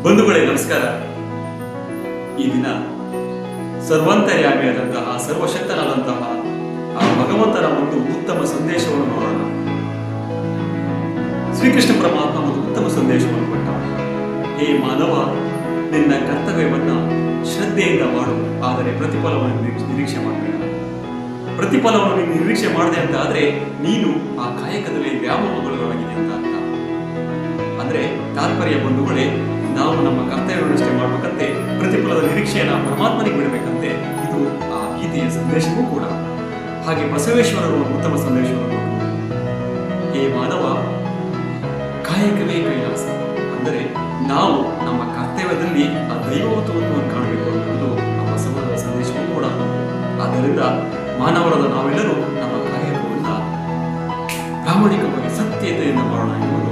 ಬಂಧುಗಳೇ ನಮಸ್ಕಾರ. ಈ ದಿನ ಸರ್ವಂತರ್ಯಾಮಿಯಾದಂತಹ ಸರ್ವಶಕ್ತನಾದಂತಹ ಆ ಭಗವಂತನ ಒಂದು ಉತ್ತಮ ಸಂದೇಶವನ್ನು ನೋಡೋಣ. ಶ್ರೀಕೃಷ್ಣ ಪರಮಾತ್ಮ ಒಂದು ಉತ್ತಮ ಸಂದೇಶವನ್ನು ಕೊಟ್ಟ. ಹೇ ಮಾನವ, ನಿನ್ನ ಕರ್ತವ್ಯವನ್ನ ಶ್ರದ್ಧೆಯಿಂದ ಮಾಡು, ಆದರೆ ಪ್ರತಿಫಲವನ್ನು ನಿರೀಕ್ಷೆ ಮಾಡಬೇಡ. ಪ್ರತಿಫಲವನ್ನು ನೀನು ನಿರೀಕ್ಷೆ ಮಾಡದೆ ಅಂತ ಆದ್ರೆ ನೀನು ಆ ಕಾಯಕದಲ್ಲಿ ವ್ಯಾಮೋಹಗೊಳ್ಳಲಾಗಿದೆ ಅಂತ ಅರ್ಥ. ಅಂದ್ರೆ ತಾತ್ಪರ್ಯ ಬಂಧುಗಳೇ, ನಾವು ನಮ್ಮ ಕರ್ತವ್ಯವನ್ನಷ್ಟೇ ಮಾಡಬೇಕಂತೆ, ಪ್ರತಿಫಲದ ನಿರೀಕ್ಷೆಯನ್ನ ಪರಮಾತ್ಮನಿಗೆ ಬಿಡಬೇಕಂತೆ. ಇದು ಆ ಗೀತೆಯ ಸಂದೇಶವೂ ಕೂಡ. ಹಾಗೆ ಬಸವೇಶ್ವರರು ಒಂದು ಉತ್ತಮ ಸಂದೇಶವನ್ನು ಕೊಟ್ಟರು. ಹೇ ಮಾನವ, ಕಾಯಕವೇ ಕೈಲಾಸ. ಅಂದರೆ ನಾವು ನಮ್ಮ ಕರ್ತವ್ಯದಲ್ಲಿ ಆ ದೈವತ್ವವನ್ನು ಕಾಣಬೇಕು ಅನ್ನೋದು ಆ ಬಸವರ ಸಂದೇಶವೂ ಕೂಡ. ಆದ್ದರಿಂದ ಮಾನವರಾದ ನಾವೆಲ್ಲರೂ ನಮ್ಮ ಕಾಯಕವನ್ನ ಪ್ರಾಮಾಣಿಕವಾಗಿ ಸತ್ಯತೆಯಿಂದ ಮಾಡೋಣ ಎನ್ನುವುದು